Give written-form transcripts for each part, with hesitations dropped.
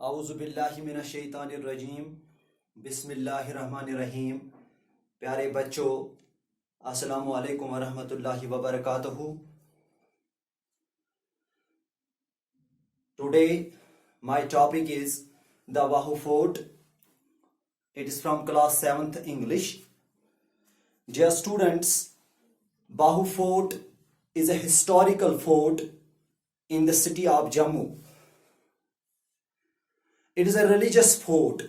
आउज़ुबिल्लाहि मिनश्शैतानिर्रजीम बिस्मिल्लाहिर्रहमानिर्रहीम। प्यारे बच्चों, अस्सलामु अलैकुम वरहमतुल्लाहि वबरकातुहू। Today my topic is the Bahu Fort. It is from class 7th English. Dear students, Bahu Fort is a historical fort in the city of Jammu. It is a religious fort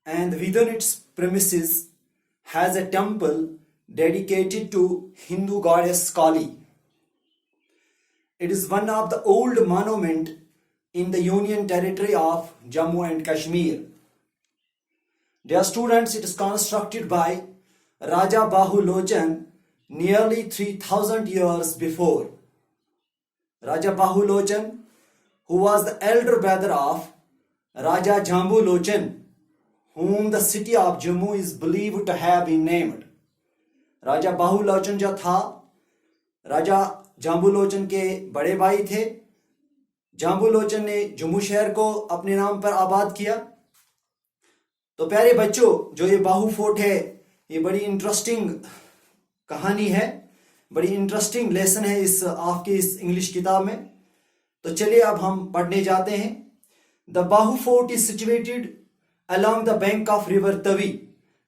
and within its premises has a temple dedicated to Hindu goddess Kali. It is one of the old monument in the Union Territory of Jammu and Kashmir. Dear students, it is constructed by Raja Bahu Lochan nearly 3000 years before. Raja Bahu Lochan, who was the elder brother of Raja Jambu Lochan, whom the city of Jammu is believed to have been named. राजा बाहु लोचन जो था, राजा जाम्बू लोचन के बड़े भाई थे। जाम्बू लोचन ने जम्मू शहर को अपने नाम पर आबाद किया। तो प्यारे बच्चों, जो ये बाहु फोर्ट है, ये बड़ी इंटरेस्टिंग कहानी है, बड़ी इंटरेस्टिंग लेसन है इस आपकी इस इंग्लिश किताब में। तो चलिए अब हम पढ़ने जाते हैं। The Bahu Fort is situated along the bank of river Tavi.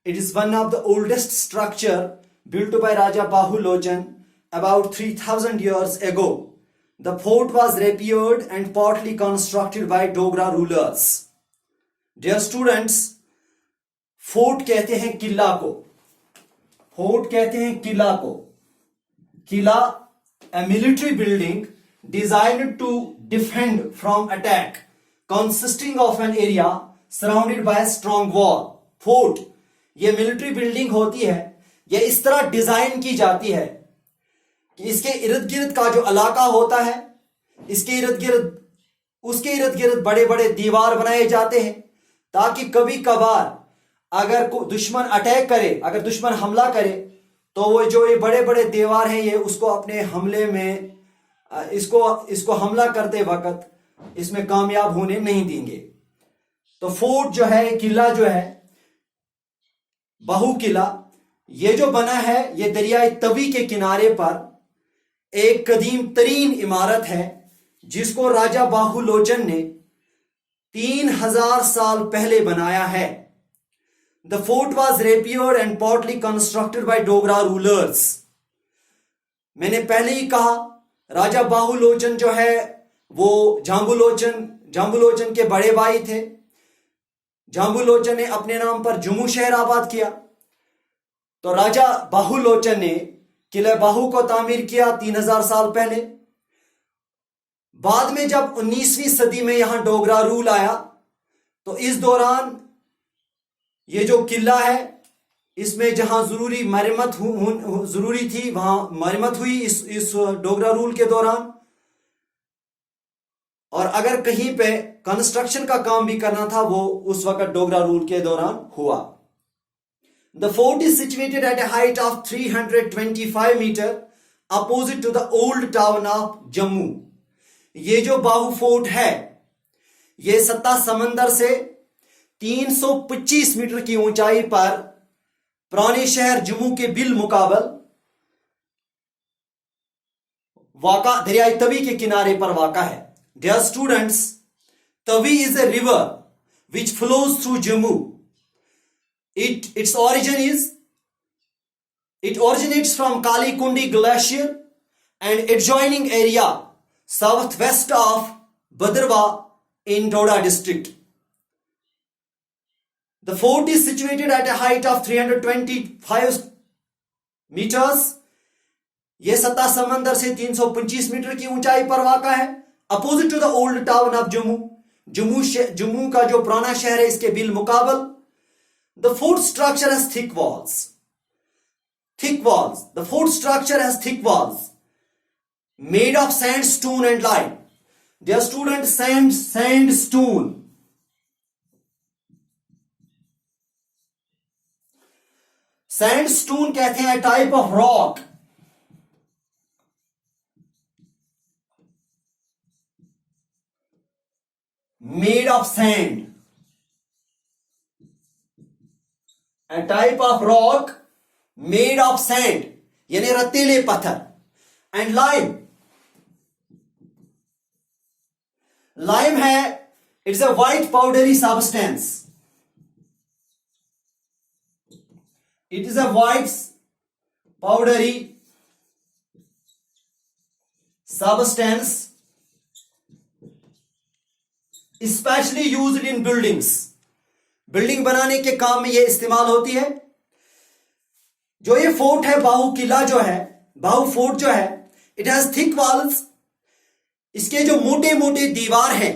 It is one of the oldest structure built by Raja Bahu Lochan about 3000 years ago. The fort was repaired and partly constructed by Dogra rulers. Dear students, fort कहते हैं किला को। Fort कहते हैं किला को। किला, a military building designed to defend from attack, consisting of an area surrounded by a strong wall. Fort ये military building होती है, ये इस तरह डिजाइन की जाती है कि इसके इर्द गिर्द का जो इलाका होता है, इसके इर्द गिर्द उसके इर्द गिर्द बड़े बड़े दीवार बनाए जाते हैं, ताकि कभी कभार अगर दुश्मन अटैक करे, अगर दुश्मन हमला करे, तो वो जो ये बड़े बड़े दीवार हैं, ये उसको अपने हमले में इसको हमला करते वक्त इसमें कामयाब होने नहीं देंगे। तो फोर्ट जो है, किला जो है, बाहु किला, ये जो बना है, ये दरियाई तवी के किनारे पर एक कदीम तरीन इमारत है, जिसको राजा बाहु लोचन ने 3000 साल पहले बनाया है। The fort was repaired and partly constructed by Dogra rulers. मैंने पहले ही कहा, राजा बाहु लोचन जो है वो जाम्बू लोचन के बड़े भाई थे। जाम्बू लोचन ने अपने नाम पर जम्मू शहर आबाद किया। तो राजा बाहु लोचन ने किले बाहु को तामीर किया 3000 साल पहले। बाद में जब 19वीं सदी में यहां डोगरा रूल आया, तो इस दौरान ये जो किला है, इसमें जहां जरूरी थी वहां मरम्मत हुई इस डोगरा रूल के दौरान। और अगर कहीं पे कंस्ट्रक्शन का काम भी करना था, वो उस वक्त डोगरा रूल के दौरान हुआ। The fort is situated at a height of 325 metre opposite to the old town of Jammu. ये जो बाहु फोर्ट है, ये सत्ता समंदर से 325 मीटर की ऊंचाई पर पुराने शहर जम्मू के बिल मुकाबल वाका दरियाई तवी के किनारे पर वाका है। Dear students, Tavi is a river which flows through Jammu. It originates from Kali Kundi Glacier and adjoining area southwest of Bhadrava in Doda district. The fort is situated at a height of 325 meters. यह सत्ता समंदर से 325 metre की ऊंचाई पर वाक़ा है। Opposite to the old town of Jammu का जो पुराना शहर है, इसके बिल मुकाबल। The fort structure has thick walls. The fort structure has thick walls made of sandstone and lime. Dear student, sandstone, sandstone कहते हैं type of rock made of sand. A type of rock made of sand, यानी रतीले पत्थर. And lime. Lime है, it's a white powdery substance. It is a white powdery substance especially used in buildings. Building बनाने के काम में यह इस्तेमाल होती है. जो ये फोर्ट है, बाहू किला जो है, बाहू फोर्ट जो है, इट हैज थिक वॉल्स. इसके जो मोटे मोटे दीवार हैं,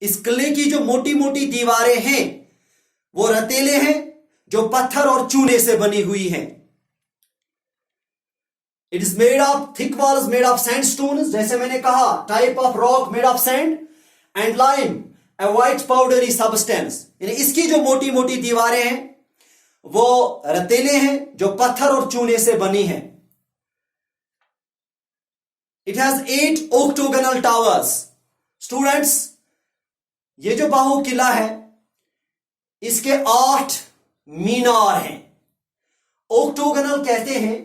इस किले की जो मोटी मोटी दीवारें हैं वो रतेले हैं, जो पत्थर और चूने से बनी हुई हैं. It is made of thick walls made of sandstone, जैसे मैंने कहा, type of rock made of sand. And lime a white powdery substance, यानी इसकी जो मोटी मोटी दीवारें हैं वो रतेले हैं, जो पत्थर और चूने से बनी हैं. It has 8 octagonal towers. Students, ये जो बाहू किला है इसके 8 मीनार हैं. octagonal कहते हैं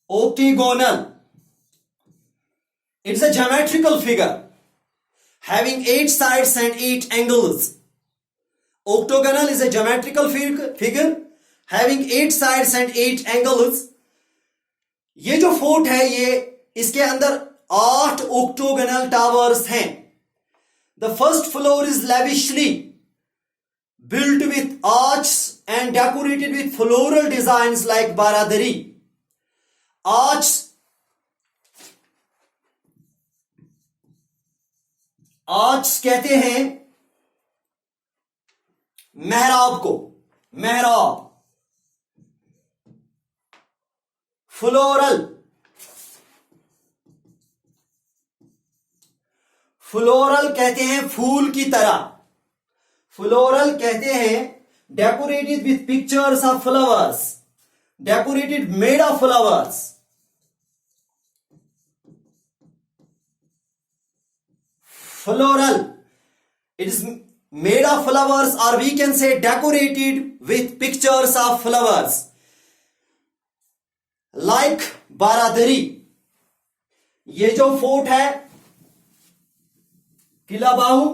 octagonal. It's a geometrical figure having 8 sides and 8 angles. Octagonal is a geometrical figure having 8 sides and 8 angles. ये जो फोर्ट है ये इसके अंदर 8 octagonal towers हैं. The first floor is lavishly built with arches and decorated with floral designs like baradari. Arch कहते हैं मेहराब को, मेहराब. फ्लोरल, फ्लोरल कहते हैं फूल की तरह. फ्लोरल कहते हैं decorated with pictures of flowers, decorated made of flowers. Floral, it is made of flowers, or we can say decorated with pictures of flowers like बारादरी. ये जो फोर्ट है किला बाहू,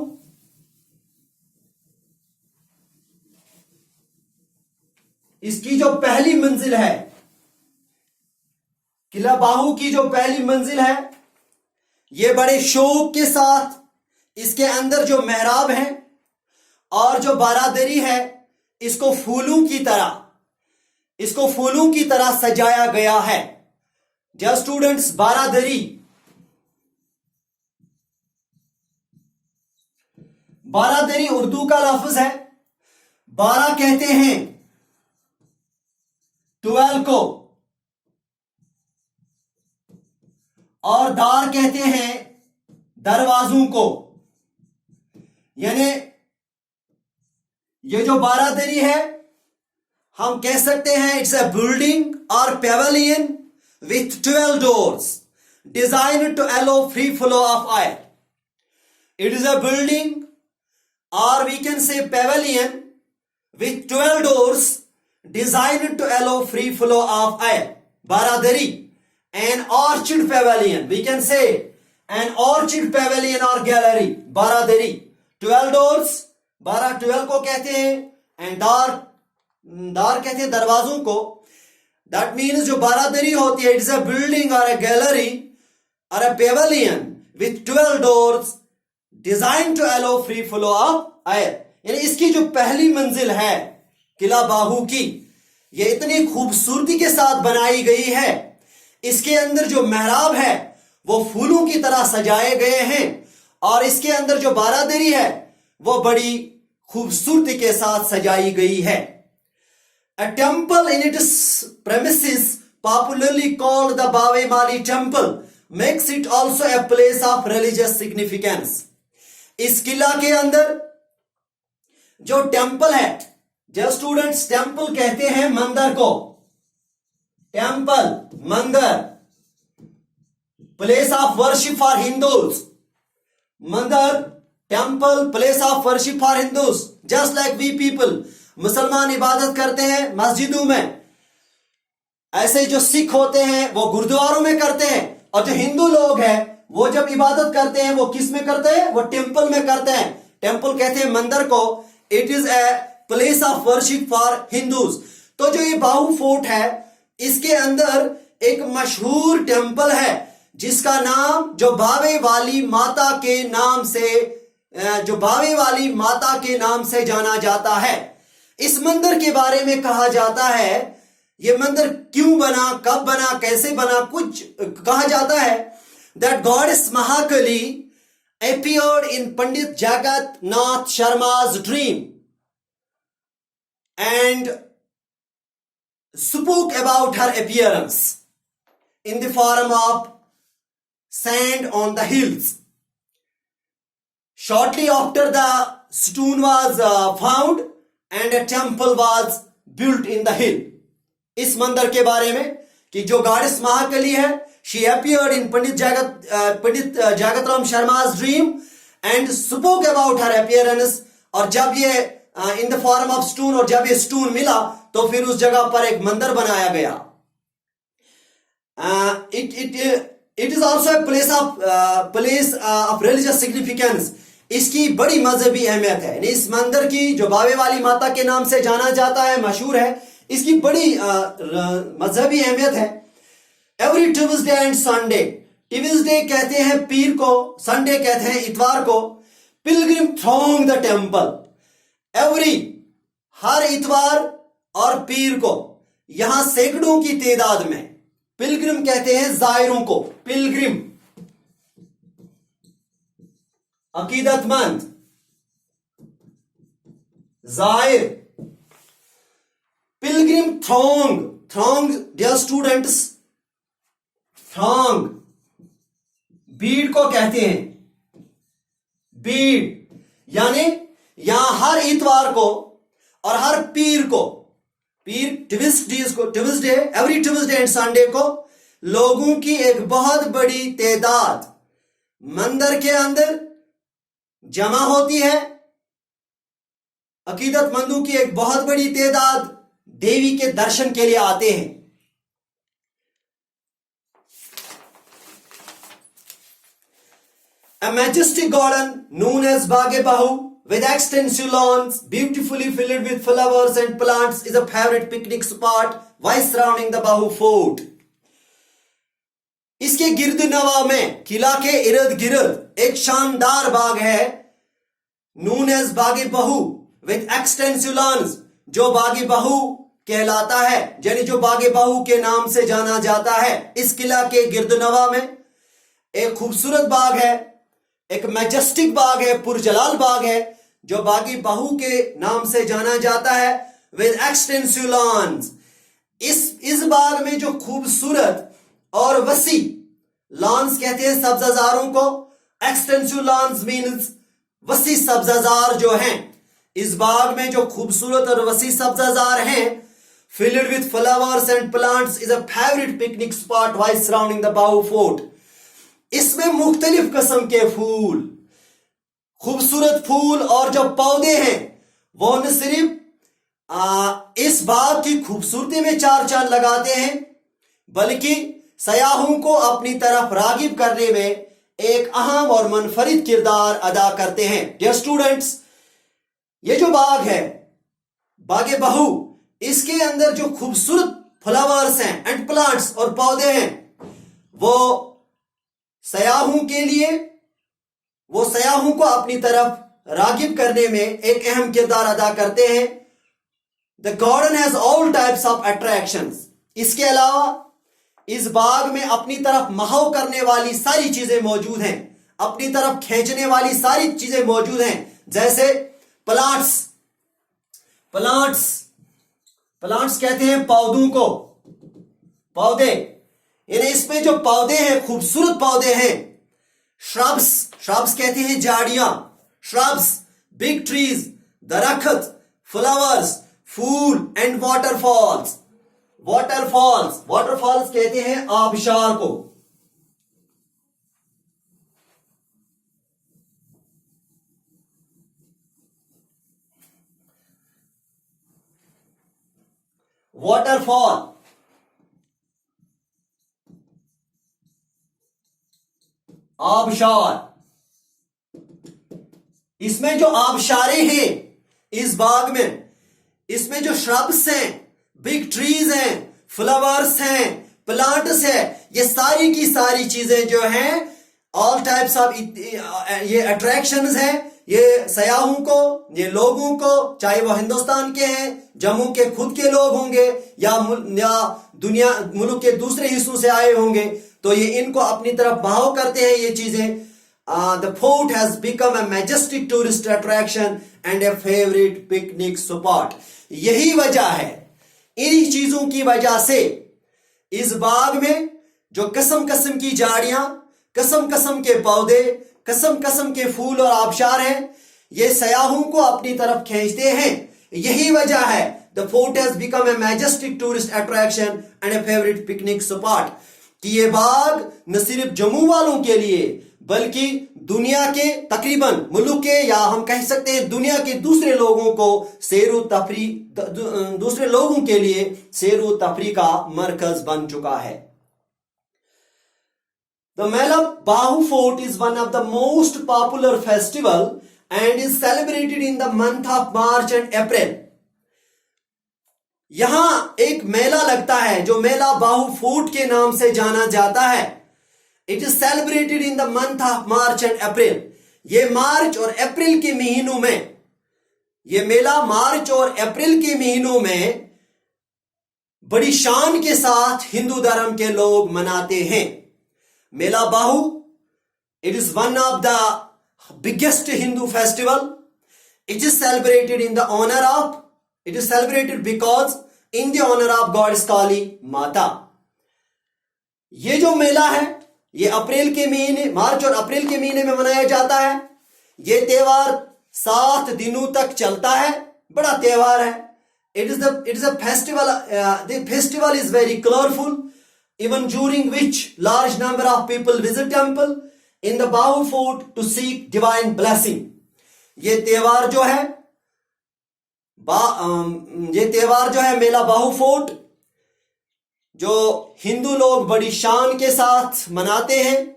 इसकी जो पहली मंजिल है, किला बाहू की जो पहली मंजिल है, ये बड़े शौक के साथ इसके अंदर जो मेहराब है और जो बारादरी है इसको फूलों की तरह सजाया गया है. जस्ट स्टूडेंट्स, बारादरी, बारादरी उर्दू का लफ्ज है. 12 कहते हैं 12 को, और दार कहते हैं दरवाजों को. यानी ये जो बारादरी है हम कह सकते हैं इट्स अ बिल्डिंग और pavilion with 12 doors designed to allow free flow of air. It is a building, or we can say pavilion with 12 doors designed to allow free flow of air. Baradari, an orchid pavilion, we can say an orchid pavilion or gallery. Baradari, 12 doors, 12 को कहते हैं, and दार कहते हैं दरवाजों को. That means जो बारादरी होती है, इट्स अ बिल्डिंग और अ गैलरी और a pavilion with 12 doors designed to allow free flow of air. यानी इसकी जो पहली मंजिल है किला बाहू की, ये इतनी खूबसूरती के साथ बनाई गई है. इसके अंदर जो मेहराब है वो फूलों की तरह सजाए गए हैं, और इसके अंदर जो बारादरी है वो बड़ी खूबसूरती के साथ सजाई गई है. A temple in its premises, popularly called the Bawe Mali Temple, makes it also a place of religious significance. इस किला के अंदर जो टेम्पल है, जो स्टूडेंट्स टेम्पल कहते हैं मंदिर को, टेम्पल मंदिर, place of worship for Hindus. Mandir, temple, place of worship for Hindus. Just like we people, मुसलमान इबादत करते हैं मस्जिदों में, ऐसे जो सिख होते हैं वो गुरुद्वारों में करते हैं, और जो हिंदू लोग हैं वो जब इबादत करते हैं वो किस में करते हैं? वो टेम्पल में करते हैं. टेम्पल कहते हैं मंदिर को. It is a place of worship for Hindus. तो जो ये बाहू फोर्ट है, इसके अंदर एक मशहूर टेम्पल है जिसका नाम जो बावे वाली माता के नाम से जाना जाता है. इस मंदिर के बारे में कहा जाता है, ये मंदिर क्यों बना, कब बना, कैसे बना, कुछ कहा जाता है that goddess Mahakali appeared in Pandit Jagat Nath Sharma's dream and spoke about her appearance in the form of sand on the hills. Shortly after, the stone was found and a temple was built in the hill. इस मंदिर के बारे में कि जो goddess Mahakali है, she appeared in Pandit Jagatram Sharma's dream and spoke about her appearance. और जब ये in the form of stone, और जब ये stone मिला तो फिर उस जगह पर एक मंदिर बनाया गया. It is also a place of religious significance. इसकी बड़ी मजहबी अहमियत है. इस मंदिर की जो बावे वाली माता के नाम से जाना जाता है, मशहूर है, इसकी बड़ी मजहबी अहमियत है. Every Tuesday and Sunday, Tuesday कहते हैं पीर को, संडे कहते हैं इतवार को, पिलग्रिम थ्रॉन्ग द टेम्पल. हर इतवार और पीर को यहां सैकड़ों की तादाद में, पिलग्रिम कहते हैं जायरों को, पिलग्रिम अकीदतमंद, जायर. Pilgrim throng dear students, throng भीड़ को कहते हैं, भीड़ यानी यहां हर इतवार को और हर पीर को, पीर Tuesday, every Tuesday and Sunday को लोगों की एक बहुत बड़ी तादाद मंदिर के अंदर जमा होती है. अकीदतमंदों की एक बहुत बड़ी तादाद देवी के दर्शन के लिए आते हैं. A majestic garden known as Baghe Bahu with extensive lawns beautifully filled with flowers and plants is a favorite picnic spot while surrounding the Bahu Fort. इसके गिर्द नवा में, किला के इर्द गिर्द एक शानदार बाग है, known as बागे बहू with extensive lawns, जो बागे बहू कहलाता है, यानी जो बागे बहू के नाम से जाना जाता है. इस किला के गिर्द नवा में एक खूबसूरत बाग है, एक मैजेस्टिक बाग है, पुरजलाल बाग है, जो बागी बहू के नाम से जाना जाता है, विद एक्सटेंसिव लॉन्स. इस बाग में जो खूबसूरत और वसी, लॉन्स कहते हैं सब्जाजारों को, एक्सटेंसिव लॉन्स मीन्स वसी सब्जाजार जो हैं. इस बाग में जो खूबसूरत और वसी सब्जाजार हैं, filled with flowers and plants, is a favorite picnic spot while surrounding the Bahu Fort. इसमें मुख्तलिफ किस्म के फूल, खूबसूरत फूल और जो पौधे हैं वो न सिर्फ इस बाग की खूबसूरती में चार चांद लगाते हैं, बल्कि सयाहों को अपनी तरफ रागिब करने में एक अहम और मुनफरिद किरदार अदा करते हैं. डियर स्टूडेंट्स, ये जो बाग है, बागे बहू, इसके अंदर जो खूबसूरत फ्लावर्स हैं एंड प्लांट्स और पौधे हैं, वो सयाहों के लिए, वो सयाहों को अपनी तरफ रागिब करने में एक अहम किरदार अदा करते हैं. The garden has all types of attractions. इसके अलावा इस बाग में अपनी तरफ महाव करने वाली सारी चीजें मौजूद हैं, अपनी तरफ खींचने वाली सारी चीजें मौजूद हैं, जैसे प्लांट्स. प्लांट्स कहते हैं पौधों को, पौधे, यानी इसमें जो पौधे हैं, खूबसूरत पौधे हैं. श्रब्स कहते हैं झाड़ियां, श्रब्स, बिग ट्रीज, दरख्त, फ्लावर्स, फूल एंड वाटरफॉल्स कहते हैं आबशार को. वाटरफॉल, आबशार। इसमें जो आबशारें हैं इस बाग में, इसमें जो श्रब्स हैं, बिग ट्रीज हैं, फ्लावर्स हैं, प्लांट्स है, ये सारी की सारी चीजें जो हैं ऑल टाइप्स ऑफ ये अट्रैक्शंस हैं, ये सयाहों को, ये लोगों को, चाहे वो हिंदुस्तान के हैं, जम्मू के खुद के लोग होंगे या दुनिया मुल्क के दूसरे हिस्सों से आए होंगे, तो ये इनको अपनी तरफ बहाव करते हैं ये चीजें। The fort has become a majestic tourist attraction and A favourite picnic spot. यही वजह है, इन्हीं चीजों की वजह से इस बाग में जो किस्म किस्म की झाड़ियां, किस्म किस्म के पौधे, किस्म किस्म के फूल और आबशार हैं, ये सयाहों को अपनी तरफ खींचते हैं। यही वजह है the fort has become a majestic tourist attraction and A favourite picnic spot, कि ये बाग न सिर्फ जम्मू वालों के लिए बल्कि दुनिया के तकरीबन मुल्क के, या हम कह सकते हैं दुनिया के दूसरे लोगों को सैर व तफरी, दूसरे लोगों के लिए सैर व तफरी का मरकज बन चुका है। The Mela Bahu Fort is one of the most popular festival and is celebrated in the month of March and April. यहां एक मेला लगता है जो मेला बाहु फोर्ट के नाम से जाना जाता है। It is celebrated in the month of March and April. ये मार्च और अप्रैल के महीनों में, ये मेला मार्च और अप्रैल के महीनों में बड़ी शान के साथ हिंदू धर्म के लोग मनाते हैं। मेला बाहु, it is one of the biggest Hindu festival. It is celebrated in the honor of, it is celebrated because in the honor of goddess Kali माता। ये जो मेला है ये अप्रैल के महीने, मार्च और अप्रैल के महीने में मनाया जाता है। ये त्योहार 7 दिनों तक चलता है, बड़ा त्योहार है। It is a festival. The festival is very colorful, even during which large number of people visit temple in the Bahu Fort to seek divine blessing. ये त्योहार जो है मेला बाहु फोर्ट, जो हिंदू लोग बड़ी शान के साथ मनाते हैं।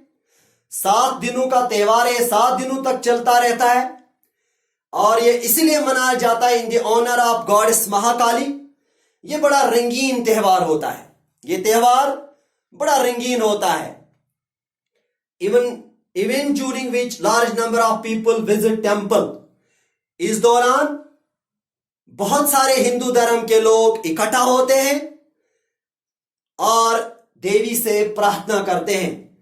7 दिनों का त्योहार है, 7 दिनों तक चलता रहता है और ये इसलिए मनाया जाता है in the honour of goddess Mahakali. ये बड़ा रंगीन त्योहार होता है, ये त्योहार बड़ा रंगीन होता है। Even during which large number of people visit temple, इस दौरान बहुत सारे हिंदू धर्म के लोग इकट्ठा होते हैं और देवी से प्रार्थना करते हैं।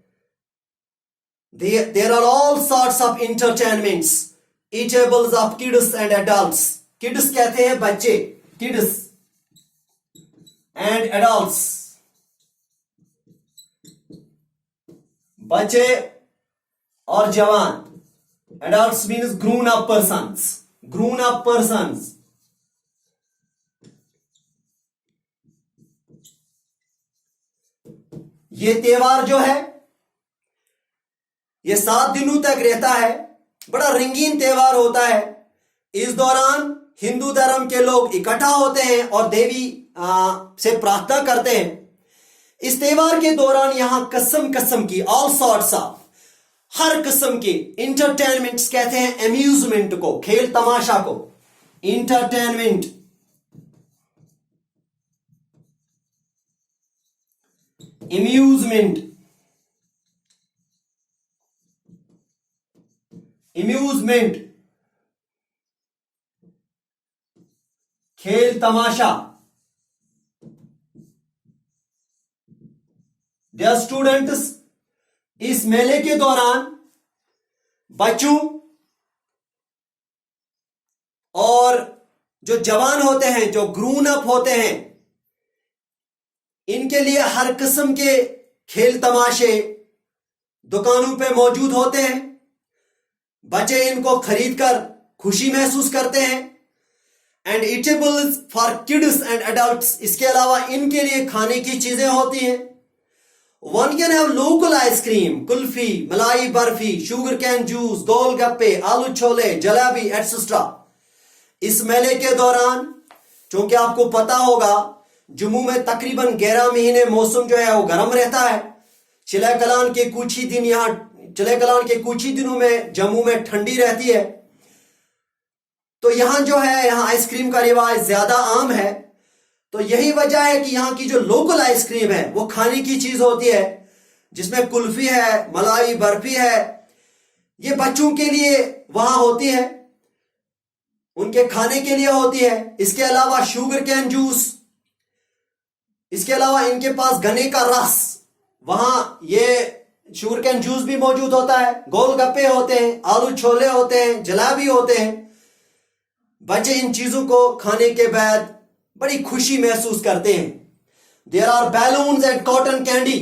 There are all sorts of entertainments, eatables of kids and adults. Kids कहते हैं बच्चे, kids and adults, बच्चे और जवान। Adults means grown up persons, grown up persons। ये त्योहार जो है ये 7 दिनों तक रहता है, बड़ा रंगीन त्योहार होता है। इस दौरान हिंदू धर्म के लोग इकट्ठा होते हैं और देवी से प्रार्थना करते हैं। इस त्योहार के दौरान यहां किस्म किस्म की ऑल सॉर्ट्स ऑफ, हर किस्म के इंटरटेनमेंट्स कहते हैं अम्यूजमेंट को, खेल तमाशा को, इंटरटेनमेंट, इम्यूजमेंट, खेल तमाशा। डियर स्टूडेंट्स, इस मेले के दौरान बच्चों और जो जवान होते हैं, जो ग्रून अप होते हैं, इनके लिए हर किस्म के खेल तमाशे दुकानों पे मौजूद होते हैं। बच्चे इनको खरीदकर खुशी महसूस करते हैं। And eatables for kids and adults, इसके अलावा इनके लिए खाने की चीजें होती हैं। One can have local ice cream, kulfi, मलाई बर्फी, शुगर कैन जूस, गोलगप्पे, आलू छोले, जलेबी एटसेट्रा। इस मेले के दौरान, चूंकि आपको पता होगा जम्मू में तकरीबन 11 महीने मौसम जो है वो गर्म रहता है। चिले कलान के कुछ ही दिन चिले कलान के कुछ ही दिनों में जम्मू में ठंडी रहती है। तो यहाँ जो है, यहाँ आइसक्रीम का रिवाज ज्यादा आम है। तो यही वजह है कि यहाँ की जो लोकल आइसक्रीम है वो खाने की चीज होती है, जिसमें कुल्फी है, मलाई बर्फी है, ये बच्चों के लिए वहां होती है, उनके खाने के लिए होती है। इसके अलावा शुगर कैन जूस, इसके अलावा इनके पास गन्ने का रस, वहां ये शुगर कैन जूस भी मौजूद होता है। गोलगप्पे होते हैं, आलू छोले होते हैं, जलेबी होते हैं। बच्चे इन चीजों को खाने के बाद बड़ी खुशी महसूस करते हैं। There are balloons and cotton candy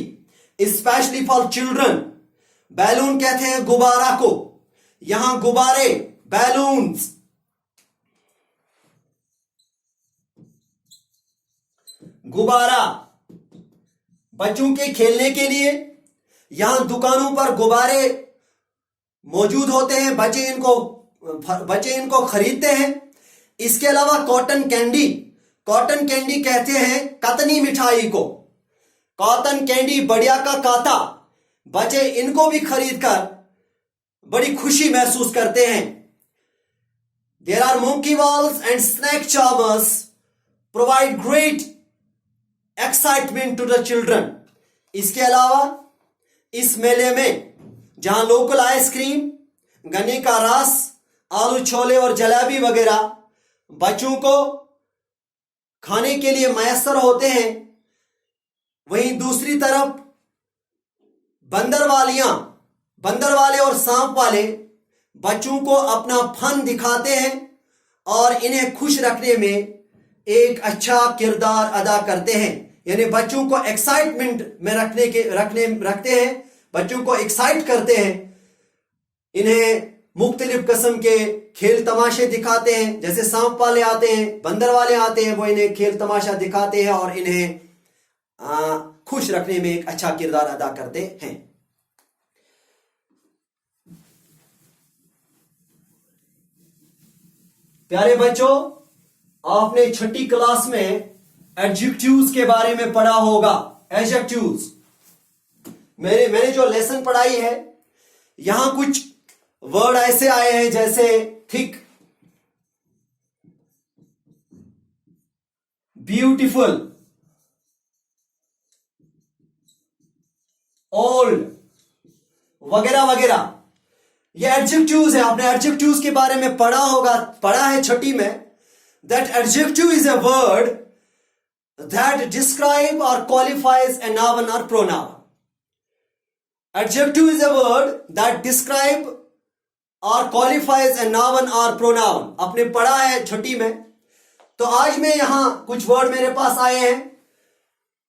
specially for children. Balloon कहते हैं गुब्बारा को, यहां गुब्बारे, बैलून्स, गुब्बारा बच्चों के खेलने के लिए यहां दुकानों पर गुब्बारे मौजूद होते हैं। बच्चे इनको खरीदते हैं। इसके अलावा कॉटन कैंडी, कॉटन कैंडी कहते हैं कतनी मिठाई को, कॉटन कैंडी, बढ़िया का काता। बच्चे इनको भी खरीदकर बड़ी खुशी महसूस करते हैं। There are monkey balls and snake charmers provide great excitement to the children. इसके अलावा इस मेले में जहां लोकल आइसक्रीम, गन्ने का रस, आलू छोले और जलेबी वगैरह बच्चों को खाने के लिए मैसर होते हैं, वहीं दूसरी तरफ बंदर वाले और सांप वाले बच्चों को अपना फन दिखाते हैं और इन्हें खुश रखने में एक अच्छा किरदार अदा करते हैं। यानी बच्चों को एक्साइटमेंट में रखते हैं, बच्चों को एक्साइट करते हैं। इन्हें मुख्तलिफ किस्म के खेल तमाशे दिखाते हैं, जैसे सांप वाले आते हैं, बंदर वाले आते हैं, वो इन्हें खेल तमाशा दिखाते हैं और इन्हें खुश रखने में एक अच्छा किरदार अदा करते हैं। प्यारे बच्चों, आपने छठी क्लास में एडजेक्टिव्स के बारे में पढ़ा होगा। एडजेक्टिव्स मैंने जो लेसन पढ़ाई है, यहां कुछ वर्ड ऐसे आए हैं जैसे थिक, ब्यूटीफुल, ओल्ड वगैरह वगैरह। ये एडजेक्टिव्स है। आपने एडजेक्टिव्स के बारे में पढ़ा है छठी में। That adjective is a word that describe or qualifies a noun or pronoun. Adjective is a word that describe or qualifies a noun or pronoun. आपने पढ़ा है छठी में। तो आज मैं यहां कुछ वर्ड मेरे पास आए हैं,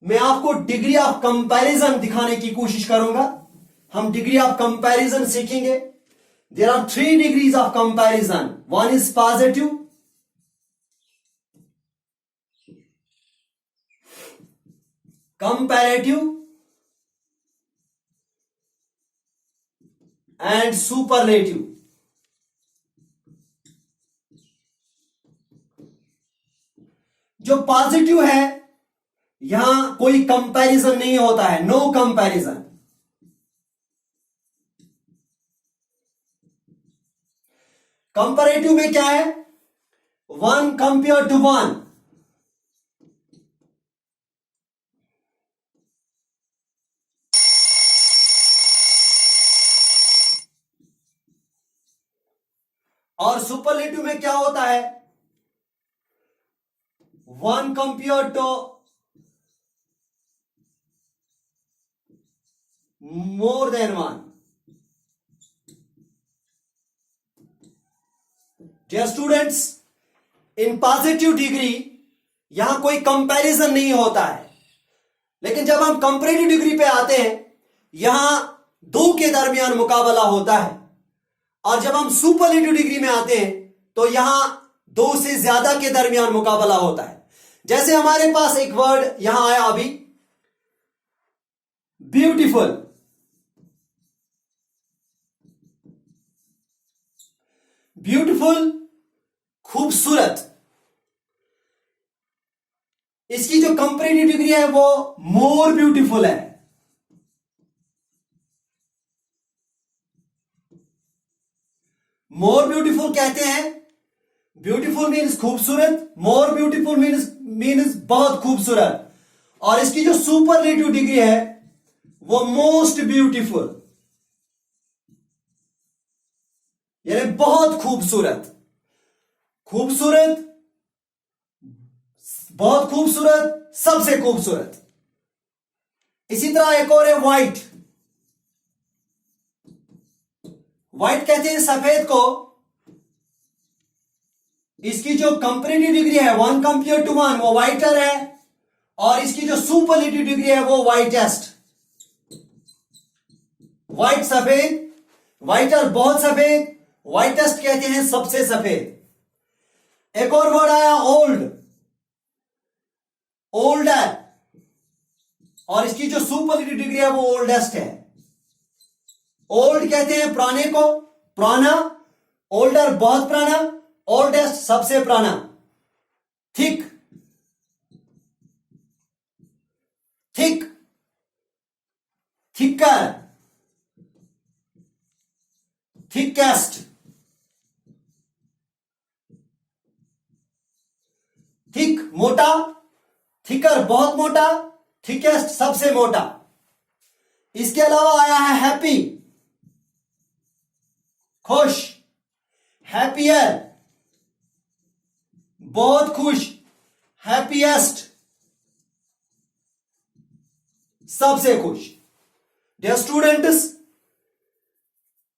मैं आपको डिग्री ऑफ कंपैरिजन दिखाने की कोशिश करूंगा। हम डिग्री ऑफ कंपैरिजन सीखेंगे। There are 3 degrees of comparison. One is positive, comparative and superlative. जो पॉजिटिव है, यहां कोई कंपैरिजन नहीं होता है, नो कंपैरिजन। कंपैरेटिव में क्या है? One compare to one. और सुपरलेटिव में क्या होता है? One compare to more than one. Dear students, in positive degree यहां कोई कंपैरिजन नहीं होता है, लेकिन जब हम कंपैरेटिव डिग्री पे आते हैं, यहां दो के दरमियान मुकाबला होता है। और जब हम सुपरलेटिव डिग्री में आते हैं तो यहां 2 से ज्यादा के दरमियान मुकाबला होता है। जैसे हमारे पास एक वर्ड यहां आया अभी, ब्यूटीफुल। ब्यूटीफुल, खूबसूरत। इसकी जो कंपैरेटिव डिग्री है वो मोर ब्यूटीफुल है। मोर ब्यूटीफुल कहते हैं, ब्यूटीफुल मीन्स खूबसूरत, मोर ब्यूटीफुल मीन्स बहुत खूबसूरत। और इसकी जो सुपरलेटिव डिग्री है वो मोस्ट ब्यूटीफुल, यानी बहुत खूबसूरत, खूबसूरत, बहुत खूबसूरत, सबसे खूबसूरत। इसी तरह एक और है वाइट। वाइट कहते हैं सफेद को। इसकी जो कंपैरेटिव डिग्री है 1 कंपेयर टू 1 वो वाइटर है, और इसकी जो सुपरलेटिव डिग्री है वो वाइटेस्ट। वाइट सफेद, वाइटर बहुत सफेद, वाइटेस्ट कहते हैं सबसे सफेद। एक और वर्ड आया ओल्ड, ओल्डर, और इसकी जो सुपरलेटिव डिग्री है वो ओल्डेस्ट है। ओल्ड कहते हैं पुराने को, पुराना, ओल्डर बहुत पुराना, ओल्डेस्ट सबसे पुराना। Thick, thick, thicker, thickest, thick मोटा, थिकर बहुत मोटा, थिकेस्ट सबसे मोटा। इसके अलावा आया है हैप्पी, खुश, हैप्पियर बहुत खुश, हैप्पीएस्ट सबसे खुश। डियर स्टूडेंट्स,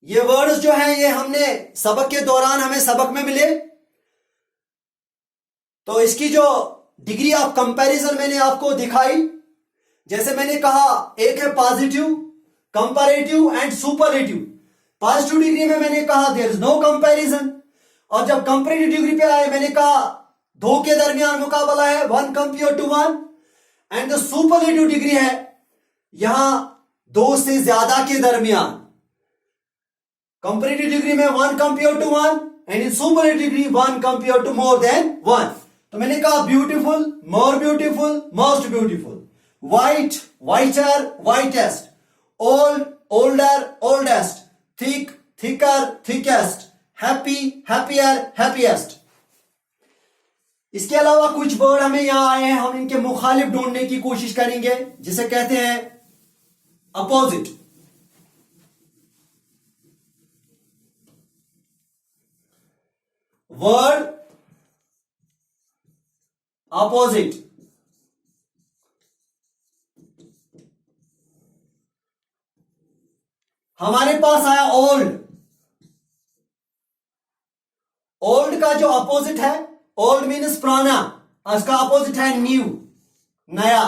ये वर्ड्स जो हैं ये हमने सबक के दौरान हमें सबक में मिले। तो इसकी जो डिग्री ऑफ कंपैरिजन मैंने आपको दिखाई, जैसे मैंने कहा एक है positive, comparative and superlative. Positive degree में मैंने कहा देयर इज नो कंपैरिजन, और जब कंपैरेटिव डिग्री पे आए मैंने कहा दो के दरमियान मुकाबला है 1 compare to 1, and the superlative degree है यहां 2 से ज्यादा के दरमियान। कंपैरेटिव डिग्री में 1 compare to 1 and in superlative degree 1 compare to more than 1। तो मैंने कहा beautiful, more beautiful, most beautiful, white, whiter, whitest, old, older, oldest, thick, thicker, thickest, happy, happier, happiest. इसके अलावा कुछ वर्ड हमें यहां आए हैं, हम इनके मुखालिफ ढूंढने की कोशिश करेंगे, जिसे कहते हैं अपोजिट। वर्ड अपोजिट, हमारे पास आया ओल्ड। ओल्ड का जो अपोजिट है, ओल्ड मीन्स पुराना, उसका अपोजिट है न्यू, नया।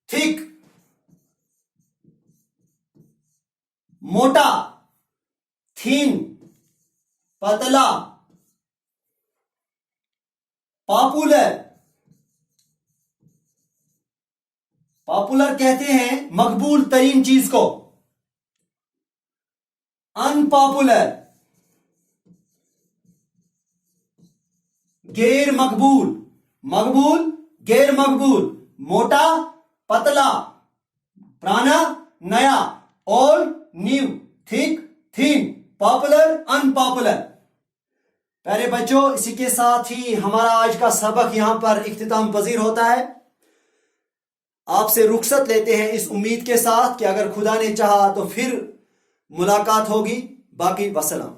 थिक, मोटा, थीन, पतला। पॉपुलर, पॉपुलर कहते हैं मकबूल तरीन चीज को। अनपॉपुलर, गैर मकबूल, मकबूल, गैर मकबूल, मोटा, पतला, पुराना, नया, ओल्ड, न्यू, थिक, थीन, पॉपुलर, अनपॉपुलर। प्यारे बच्चों, इसी के साथ ही हमारा आज का सबक यहां पर इख्तिताम पजीर होता है। आपसे रुखसत लेते हैं इस उम्मीद के साथ कि अगर खुदा ने चाहा तो फिर मुलाकात होगी। बाकी वसलाम।